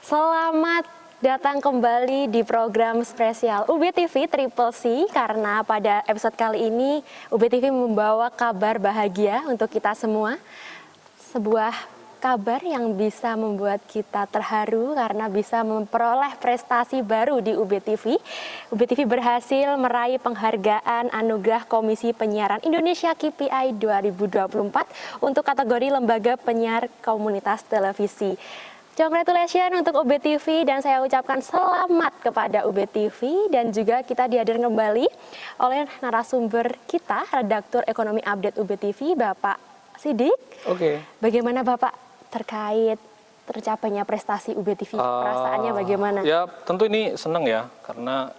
Selamat datang kembali di program spesial UBTV Triple C, karena pada episode kali ini UBTV membawa kabar bahagia untuk kita semua. Sebuah kabar yang bisa membuat kita terharu karena bisa memperoleh prestasi baru di UBTV. UBTV berhasil meraih penghargaan Anugerah Komisi Penyiaran Indonesia KPI 2024 untuk kategori Lembaga Penyiar Komunitas Televisi. Congratulations untuk UBTV, dan saya ucapkan selamat kepada UBTV, dan juga kita dihadirkan kembali oleh narasumber kita, Redaktur Ekonomi Update UBTV, Bapak Sidik. Oke. Bagaimana Bapak terkait tercapainya prestasi UBTV? Perasaannya bagaimana? Ya tentu ini senang ya, karena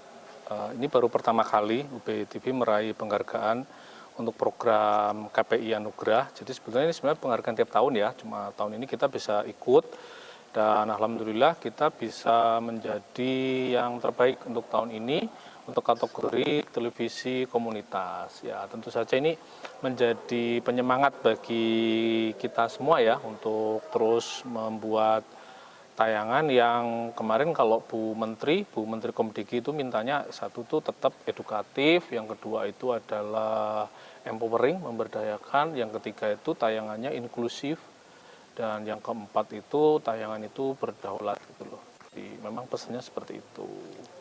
ini baru pertama kali UBTV meraih penghargaan untuk program KPI Anugerah. Jadi sebetulnya ini sebenarnya penghargaan tiap tahun ya, cuma tahun ini kita bisa ikut. Dan alhamdulillah kita bisa menjadi yang terbaik untuk tahun ini untuk kategori televisi komunitas. Ya tentu saja ini menjadi penyemangat bagi kita semua ya untuk terus membuat tayangan yang kemarin kalau Bu Menteri Komdigi itu mintanya satu tuh tetap edukatif, yang kedua itu adalah empowering, memberdayakan, yang ketiga itu tayangannya inklusif, dan yang keempat itu tayangan itu berdaulat gitu loh. Jadi memang pesannya seperti itu.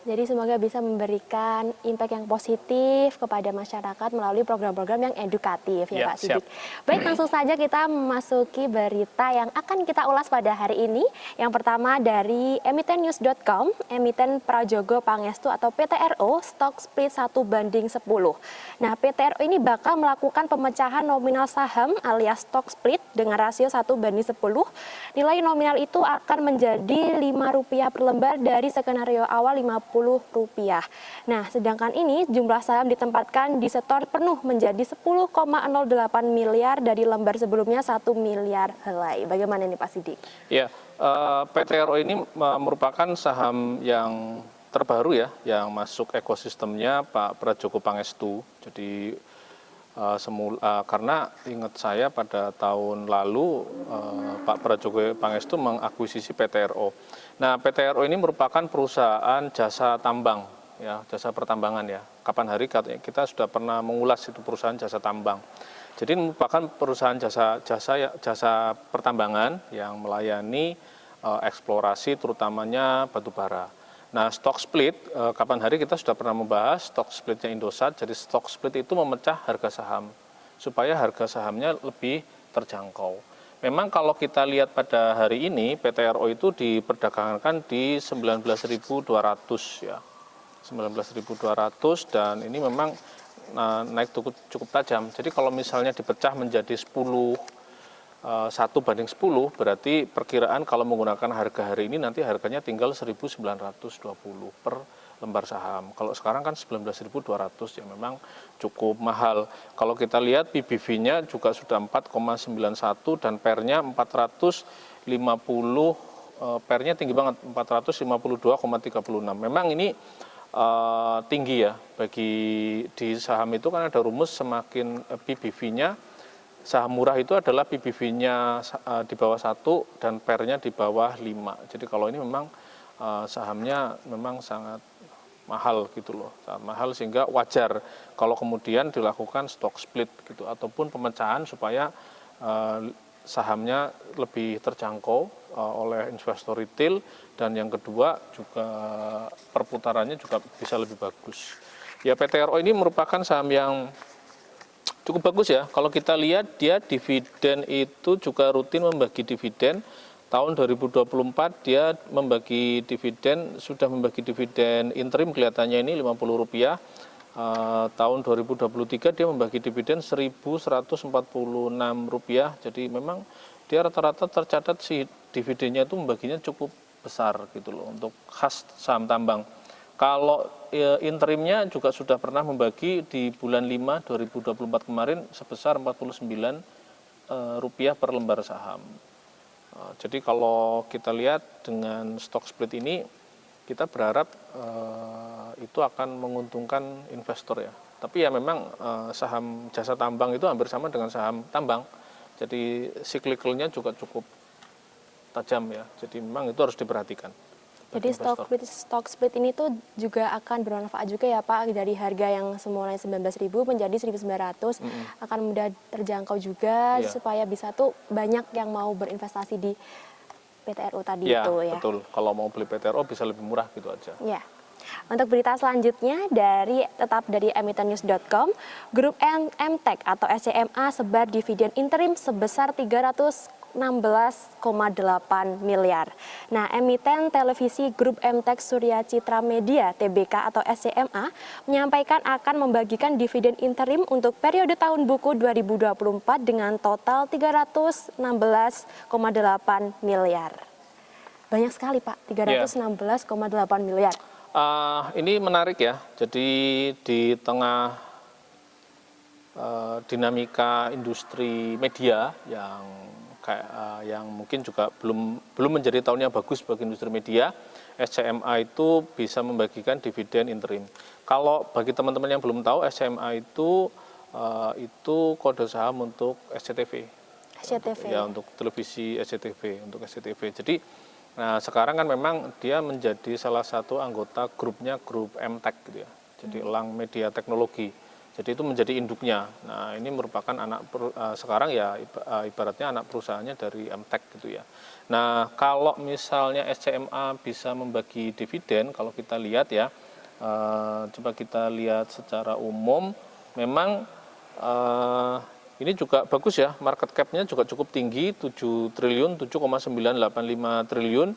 Jadi semoga bisa memberikan impact yang positif kepada masyarakat melalui program-program yang edukatif ya, Pak Sidik. Baik, langsung saja kita memasuki berita yang akan kita ulas pada hari ini. Yang pertama dari emitennews.com, emiten Prajogo Pangestu atau PTRO stock split 1:10. Nah, PTRO ini bakal melakukan pemecahan nominal saham alias stock split dengan rasio 1:10. Nilai nominal itu akan menjadi Rp5 per lembar dari skenario awal Rp50. Nah, sedangkan ini jumlah saham ditempatkan di setor penuh menjadi 10,08 miliar dari lembar sebelumnya 1 miliar helai. Bagaimana ini Pak Sidik? Ya, PTRO ini merupakan saham yang terbaru ya, yang masuk ekosistemnya Pak Prajogo Pangestu. Jadi karena ingat saya pada tahun lalu Pak Prajogo Pangestu mengakuisisi PTRO. Nah, PTRO ini merupakan perusahaan jasa tambang, ya, jasa pertambangan ya. Kapan hari kita sudah pernah mengulas itu perusahaan jasa tambang. Jadi ini merupakan perusahaan jasa pertambangan yang melayani eksplorasi terutamanya batu bara. Nah, stock split, kapan hari kita sudah pernah membahas stock splitnya Indosat. Jadi stock split itu memecah harga saham supaya harga sahamnya lebih terjangkau. Memang kalau kita lihat pada hari ini PTRO itu diperdagangkan di 19.200 ya. 19.200, dan ini memang naik cukup tajam. Jadi kalau misalnya dipecah menjadi 1:10, berarti perkiraan kalau menggunakan harga hari ini nanti harganya tinggal 1.920 per lembar saham. Kalau sekarang kan 19.200 ya, memang cukup mahal. Kalau kita lihat PBV-nya juga sudah 4,91 dan PER-nya 450, PER-nya tinggi banget, 452,36. Memang ini tinggi ya bagi di saham itu, kan ada rumus semakin PBV-nya, saham murah itu adalah PBV-nya di bawah 1 dan PER-nya di bawah 5. Jadi kalau ini memang sahamnya memang sangat mahal gitu loh, sangat mahal, sehingga wajar kalau kemudian dilakukan stock split gitu ataupun pemecahan supaya sahamnya lebih terjangkau oleh investor retail, dan yang kedua juga perputarannya juga bisa lebih bagus. Ya, PTRO ini merupakan saham yang cukup bagus ya. Kalau kita lihat dia dividen itu juga rutin membagi dividen. Tahun 2024 dia membagi dividen, sudah membagi dividen interim kelihatannya ini Rp50. Tahun 2023 dia membagi dividen Rp1.146. Jadi memang dia rata-rata tercatat si dividennya itu membaginya cukup besar gitu loh untuk khas saham tambang. Kalau interimnya juga sudah pernah membagi di bulan 5 2024 kemarin sebesar Rp49 per lembar saham. Jadi kalau kita lihat dengan stock split ini, kita berharap itu akan menguntungkan investor ya. Tapi ya memang saham jasa tambang itu hampir sama dengan saham tambang. Jadi cyclicalnya juga cukup tajam ya. Jadi memang itu harus diperhatikan. Jadi stock split ini tuh juga akan bermanfaat juga ya Pak, dari harga yang semulanya 19.000 menjadi 1.900 akan mudah terjangkau juga supaya bisa tuh banyak yang mau berinvestasi di PTRO tadi itu ya. Betul. Kalau mau beli PTRO bisa lebih murah gitu aja. Ya. Untuk berita selanjutnya tetap dari emitennews.com, Grup MTEK atau SCMA sebar dividen interim sebesar 316,8 miliar. Nah, emiten televisi Grup MTEK Surya Citra Media (TBK) atau SCMA menyampaikan akan membagikan dividen interim untuk periode tahun buku 2024 dengan total 316,8 miliar. Banyak sekali Pak, 316,8 miliar. Ini menarik ya, jadi di tengah dinamika industri media yang mungkin juga belum menjadi tahun yang bagus bagi industri media, SCMA itu bisa membagikan dividen interim. Kalau bagi teman-teman yang belum tahu, SCMA itu kode saham untuk SCTV. Ya, untuk televisi SCTV, untuk SCTV. Jadi nah, sekarang kan memang dia menjadi salah satu anggota grupnya Grup MTEK gitu ya. Jadi Elang Media Teknologi. Jadi itu menjadi induknya. Nah, ini merupakan sekarang ya ibaratnya anak perusahaannya dari MTEK gitu ya. Nah, kalau misalnya SCMA bisa membagi dividen, kalau kita lihat ya, coba kita lihat secara umum, memang ini juga bagus ya, market cap-nya juga cukup tinggi, 7 triliun, 7,985 triliun,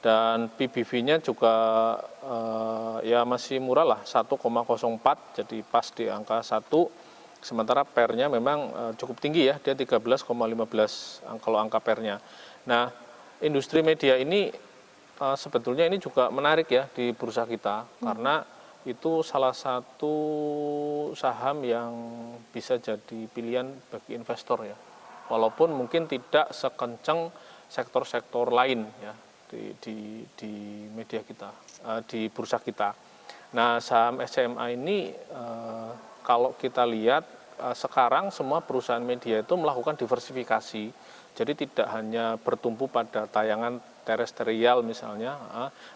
dan PBV-nya juga ya masih murah lah, 1,04, jadi pas di angka 1, sementara PER-nya memang cukup tinggi ya, dia 13,15 kalau angka PER-nya. Nah, industri media ini sebetulnya ini juga menarik ya di bursa kita, karena itu salah satu saham yang bisa jadi pilihan bagi investor ya. Walaupun mungkin tidak sekencang sektor-sektor lain ya di media kita, di bursa kita. Nah, saham SCMA ini kalau kita lihat sekarang semua perusahaan media itu melakukan diversifikasi. Jadi tidak hanya bertumpu pada tayangan terestrial misalnya,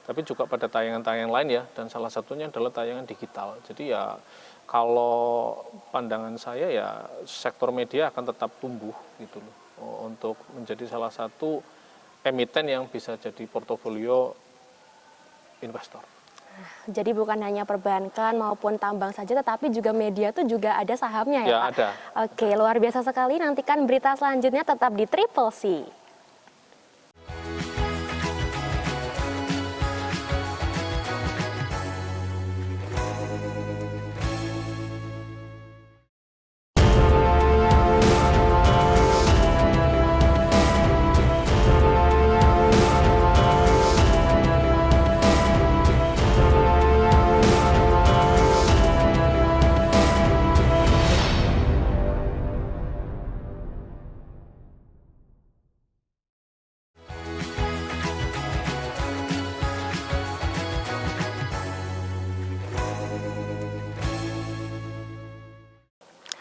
tapi juga pada tayangan-tayangan lain ya, dan salah satunya adalah tayangan digital. Jadi ya kalau pandangan saya ya sektor media akan tetap tumbuh gitu loh, untuk menjadi salah satu emiten yang bisa jadi portofolio investor. Jadi bukan hanya perbankan maupun tambang saja, tetapi juga media itu juga ada sahamnya ya, Ya, Pak? ada. Oke, luar biasa sekali. Nantikan berita selanjutnya tetap di Triple C.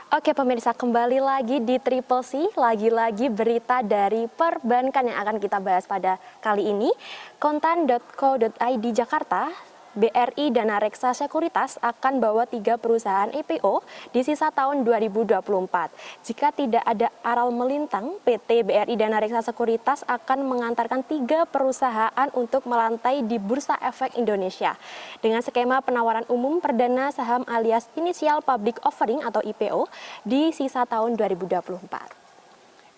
Oke pemirsa, kembali lagi di Triple C, lagi-lagi berita dari perbankan yang akan kita bahas pada kali ini. Kontan.co.id Jakarta, BRI Dana Reksa Sekuritas akan bawa 3 perusahaan IPO di sisa tahun 2024. Jika tidak ada aral melintang, PT BRI Dana Reksa Sekuritas akan mengantarkan 3 perusahaan untuk melantai di Bursa Efek Indonesia. Dengan skema penawaran umum perdana saham alias Initial Public Offering atau IPO di sisa tahun 2024.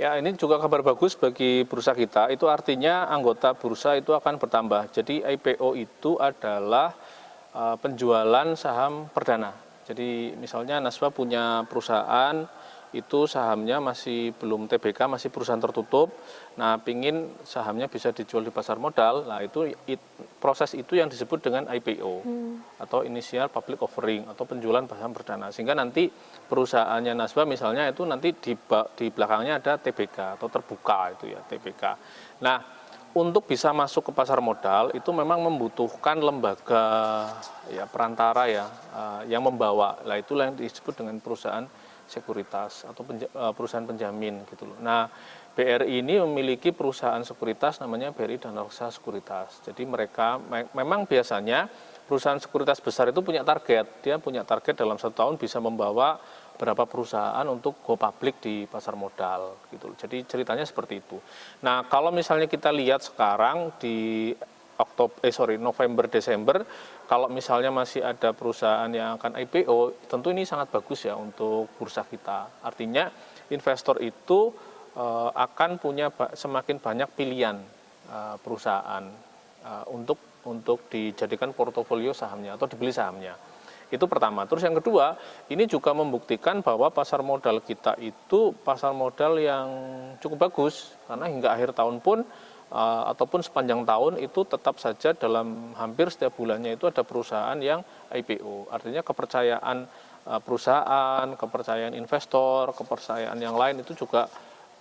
Ya, ini juga kabar bagus bagi bursa kita. Itu artinya anggota bursa itu akan bertambah. Jadi IPO itu adalah penjualan saham perdana. Jadi misalnya Naswa punya perusahaan, itu sahamnya masih belum TBK, masih perusahaan tertutup. Nah, pingin sahamnya bisa dijual di pasar modal. Nah, proses itu yang disebut dengan IPO atau Initial Public Offering atau penjualan saham perdana. Sehingga nanti perusahaannya Naswa misalnya itu nanti di belakangnya ada TBK atau terbuka itu ya TBK. Nah, untuk bisa masuk ke pasar modal itu memang membutuhkan lembaga ya perantara ya yang membawa. Lah itulah yang disebut dengan perusahaan sekuritas atau perusahaan penjamin gitu loh. Nah, BRI ini memiliki perusahaan sekuritas namanya BRI Danareksa Sekuritas. Jadi mereka memang biasanya perusahaan sekuritas besar itu punya target. Dia punya target dalam 1 tahun bisa membawa berapa perusahaan untuk go public di pasar modal gitu. Jadi ceritanya seperti itu. Nah, kalau misalnya kita lihat sekarang di November Desember, kalau misalnya masih ada perusahaan yang akan IPO, tentu ini sangat bagus ya untuk bursa kita. Artinya investor itu akan punya semakin banyak pilihan perusahaan untuk dijadikan portofolio sahamnya atau dibeli sahamnya. Itu pertama. Terus yang kedua, ini juga membuktikan bahwa pasar modal kita itu pasar modal yang cukup bagus, karena hingga akhir tahun pun ataupun sepanjang tahun itu tetap saja dalam hampir setiap bulannya itu ada perusahaan yang IPO. Artinya kepercayaan perusahaan, kepercayaan investor, kepercayaan yang lain itu juga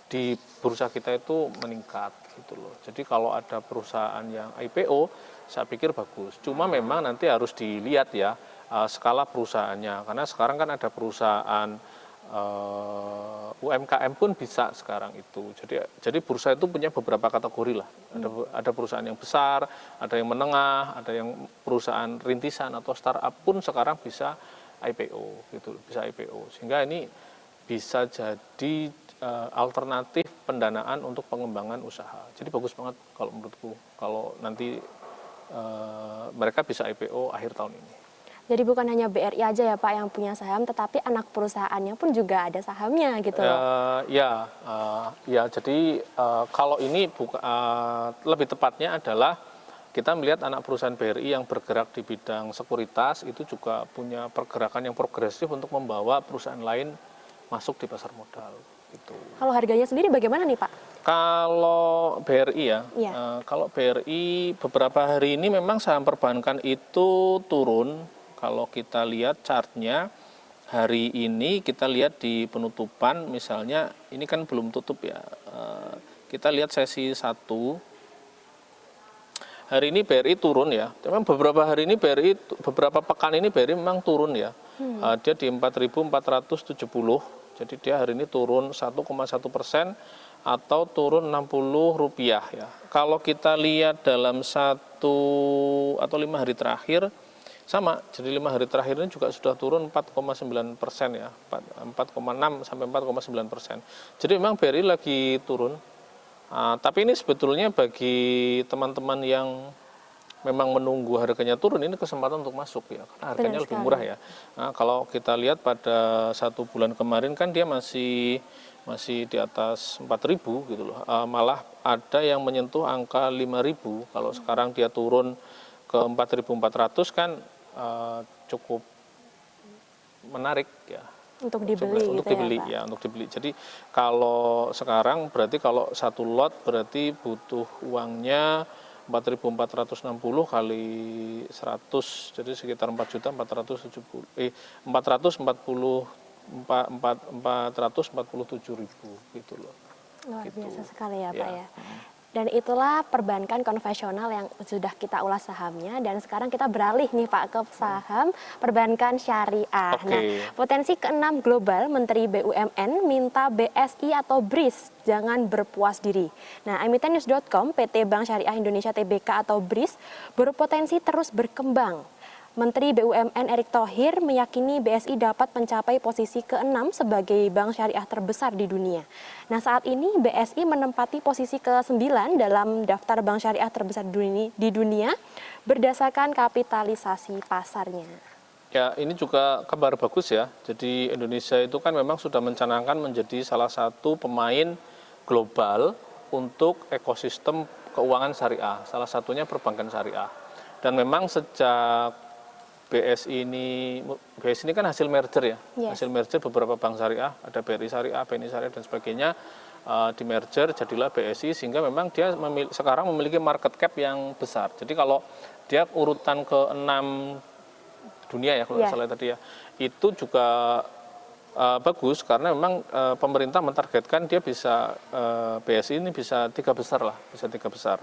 di bursa kita itu meningkat gitu loh. Jadi kalau ada perusahaan yang IPO, saya pikir bagus. Cuma memang nanti harus dilihat ya skala perusahaannya, karena sekarang kan ada perusahaan UMKM pun bisa sekarang itu. Jadi bursa itu punya beberapa kategori lah. Ada perusahaan yang besar, ada yang menengah, ada yang perusahaan rintisan atau startup pun sekarang bisa IPO gitu, bisa IPO. Sehingga ini bisa jadi alternatif pendanaan untuk pengembangan usaha. Jadi bagus banget kalau menurutku kalau nanti mereka bisa IPO akhir tahun ini. Jadi bukan hanya BRI aja ya Pak yang punya saham, tetapi anak perusahaannya pun juga ada sahamnya gitu loh. Ya, jadi kalau ini lebih tepatnya adalah kita melihat anak perusahaan BRI yang bergerak di bidang sekuritas itu juga punya pergerakan yang progresif untuk membawa perusahaan lain masuk di pasar modal. Gitu. Kalau harganya sendiri bagaimana nih Pak? Kalau BRI ya, kalau BRI beberapa hari ini memang saham perbankan itu turun. Kalau kita lihat chartnya hari ini, kita lihat di penutupan misalnya ini kan belum tutup ya. Kita lihat sesi 1. Hari ini BRI turun ya. Memang beberapa hari ini beberapa pekan ini BRI memang turun ya. Dia di 4.470. Jadi dia hari ini turun 1,1% atau turun Rp60 ya. Kalau kita lihat dalam 1 atau 5 hari terakhir sama, jadi 5 hari terakhir ini juga sudah turun 4,9% ya, 4,6 sampai 4,9%. Jadi memang BRI lagi turun. Tapi ini sebetulnya bagi teman-teman yang memang menunggu harganya turun, ini kesempatan untuk masuk ya, karena harganya lebih murah ya. Nah, kalau kita lihat pada 1 bulan kemarin kan dia masih di atas 4.000 gitu loh. Malah ada yang menyentuh angka 5.000. Kalau sekarang dia turun ke 4.400 kan cukup menarik ya. Untuk dibeli untuk gitu dibeli ya, Pak? Untuk dibeli. Jadi kalau sekarang berarti kalau 1 lot berarti butuh uangnya 4.460 kali 100, jadi sekitar 447.000 gitu loh. Luar Gitu. biasa sekali ya Pak ya. Dan itulah perbankan konvensional yang sudah kita ulas sahamnya, dan sekarang kita beralih nih Pak ke saham perbankan syariah. Nah, potensi ke-6 global, Menteri BUMN minta BSI atau BRIS jangan berpuas diri. Nah, emitennews.com, PT Bank Syariah Indonesia Tbk atau BRIS berpotensi terus berkembang. Menteri BUMN Erick Thohir meyakini BSI dapat mencapai posisi ke-6 sebagai bank syariah terbesar di dunia. Nah, saat ini BSI menempati posisi ke-9 dalam daftar bank syariah terbesar di dunia berdasarkan kapitalisasi pasarnya. Ya, ini juga kabar bagus ya. Jadi Indonesia itu kan memang sudah mencanangkan menjadi salah satu pemain global untuk ekosistem keuangan syariah. Salah satunya perbankan syariah. Dan memang sejak BSI ini kan hasil merger ya, hasil merger beberapa bank syariah, ada BRI Syariah, BNI Syariah dan sebagainya, di merger jadilah BSI, sehingga memang dia sekarang memiliki market cap yang besar. Jadi kalau dia urutan ke-6 dunia ya kalau salah tadi ya, itu juga bagus karena memang pemerintah mentargetkan dia bisa BSI ini bisa 3 besar lah, bisa 3 besar.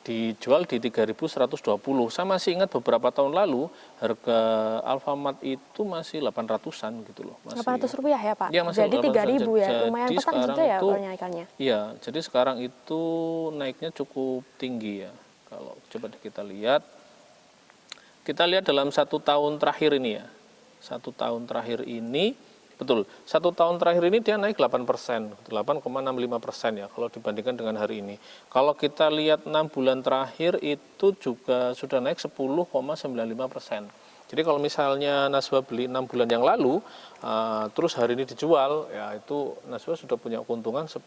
dijual di 3.120. Saya masih ingat beberapa tahun lalu harga Alfamart itu masih 800-an gitu loh. Masih, 800 rupiah ya Pak? Ya, masih Jadi 3.000 ya, lumayan jadi pesat sekarang juga ya itu, kenaikannya. iya, jadi sekarang itu naiknya cukup tinggi ya. Kalau coba kita lihat dalam 1 tahun terakhir ini ya. 1 tahun terakhir ini, betul, 1 tahun terakhir ini dia naik 8%, 8,65% ya kalau dibandingkan dengan hari ini. Kalau kita lihat 6 bulan terakhir itu juga sudah naik 10,95%. Jadi kalau misalnya Naswa beli 6 bulan yang lalu, terus hari ini dijual, ya itu Naswa sudah punya keuntungan 10%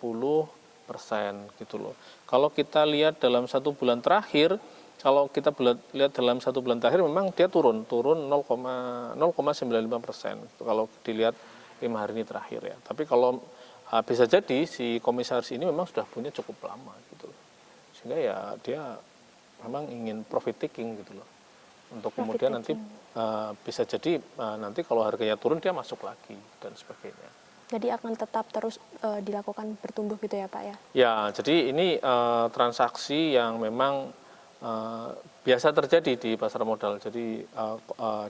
gitu loh. Kalau kita lihat dalam 1 bulan terakhir, kalau kita lihat dalam 1 bulan terakhir memang dia turun 0,95%. Kalau dilihat 5 hari ini terakhir ya. Tapi kalau bisa jadi si komisaris ini memang sudah punya cukup lama gitu loh. Sehingga ya dia memang ingin profit taking gitu loh. Untuk kemudian nanti bisa jadi nanti kalau harganya turun dia masuk lagi dan sebagainya. Jadi akan tetap terus dilakukan bertumbuh gitu ya Pak ya? Ya, jadi ini transaksi yang memang biasa terjadi di pasar modal. Jadi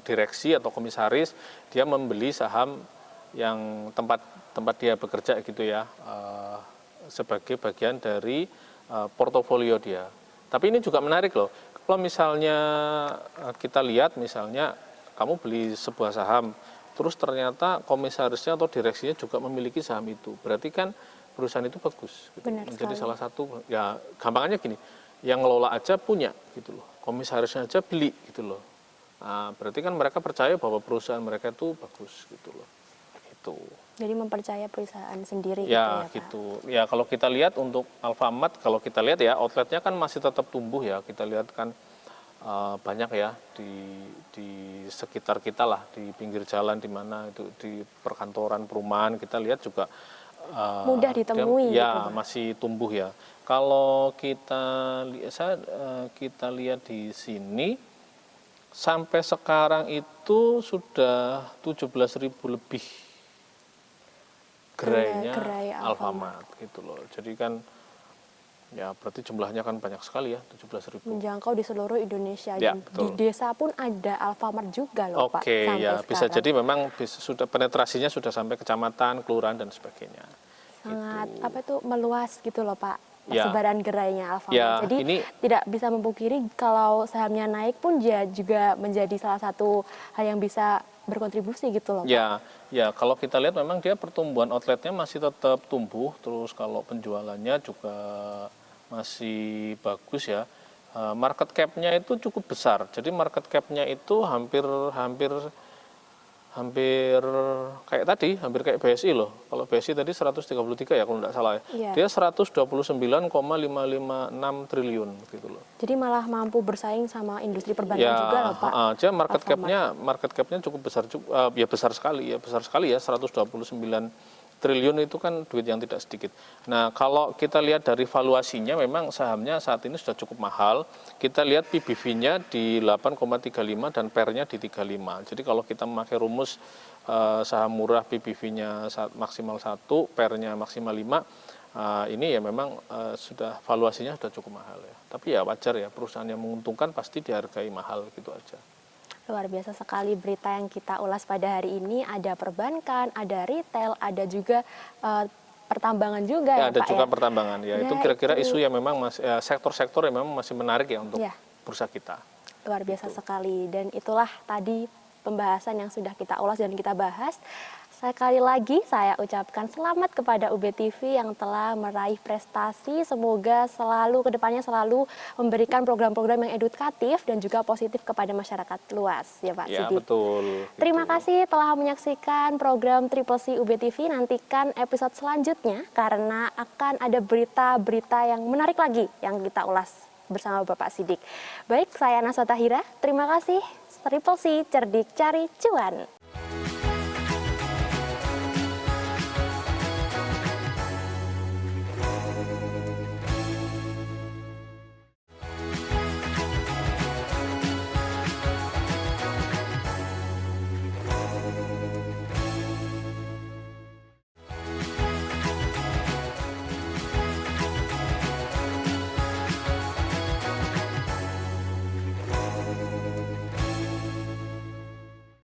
direksi atau komisaris dia membeli saham yang tempat dia bekerja gitu ya, sebagai bagian dari portofolio dia. Tapi ini juga menarik loh. Kalau misalnya kita lihat misalnya kamu beli sebuah saham, terus ternyata komisarisnya atau direksinya juga memiliki saham itu, berarti kan perusahaan itu bagus. Gitu. Menjadi salah satu, ya gampangnya gini, yang ngelola aja punya gitu loh, komisarisnya aja beli gitu loh. Nah, berarti kan mereka percaya bahwa perusahaan mereka itu bagus gitu loh. Gitu. Jadi mempercaya perusahaan sendiri ya, gitu ya Pak? Gitu. Ya kalau kita lihat untuk Alfamart, kalau kita lihat ya outletnya kan masih tetap tumbuh ya. Kita lihat kan banyak ya di sekitar kita lah, di pinggir jalan di mana itu di perkantoran perumahan kita lihat juga mudah ditemui ya gitu, masih tumbuh ya. Kalau kita lihat di sini sampai sekarang itu sudah 17.000 lebih gerainya Alfamart gitu loh. Jadi kan ya berarti jumlahnya kan banyak sekali ya, 17.000. Menjangkau di seluruh Indonesia. Ya, dan betul. Di desa pun ada Alfamart juga loh Pak. Oke, ya sekarang. bisa jadi memang sudah penetrasinya sudah sampai kecamatan, kelurahan dan sebagainya. Sangat gitu. meluas gitu loh Pak. Ya. Sebaran gerainya Alfamart. Ya, Jadi tidak bisa memungkiri kalau sahamnya naik pun dia juga menjadi salah satu hal yang bisa berkontribusi gitu loh Pak. Ya, kalau kita lihat memang dia pertumbuhan outletnya masih tetap tumbuh, terus kalau penjualannya juga masih bagus ya. Market cap-nya itu cukup besar. Jadi market cap-nya itu hampir kayak tadi, hampir kayak BSI loh. Kalau BSI tadi 133 ya kalau tidak salah ya. Dia 129,556 triliun gitu loh. Jadi malah mampu bersaing sama industri perbankan juga loh Pak. Jadi market cap-nya cukup besar juga, ya besar sekali ya 129 triliun itu kan duit yang tidak sedikit. Nah, kalau kita lihat dari valuasinya memang sahamnya saat ini sudah cukup mahal. Kita lihat PBV-nya di 8,35 dan PER-nya di 35. Jadi kalau kita memakai rumus saham murah PBV-nya maksimal 1, PER-nya maksimal 5, ini ya memang sudah valuasinya sudah cukup mahal ya. Tapi ya wajar ya, perusahaan yang menguntungkan pasti dihargai mahal gitu aja. Luar biasa sekali berita yang kita ulas pada hari ini. Ada perbankan, ada retail, ada juga pertambangan juga ya ada Pak juga ya? pertambangan ya. Itu kira-kira isu yang memang sektor-sektor yang memang masih menarik ya untuk bursa kita. Luar biasa sekali. Dan itulah tadi pembahasan yang sudah kita ulas dan kita bahas. Sekali lagi saya ucapkan selamat kepada UBTV yang telah meraih prestasi. Semoga kedepannya selalu memberikan program-program yang edukatif dan juga positif kepada masyarakat luas ya Pak Sigit. Ya betul. Terima kasih telah menyaksikan program Triple C UBTV. Nantikan episode selanjutnya karena akan ada berita-berita yang menarik lagi yang kita ulas bersama Bapak Sidik. Baik, saya Naswa Tahira. Terima kasih. Triple C, cerdik cari cuan.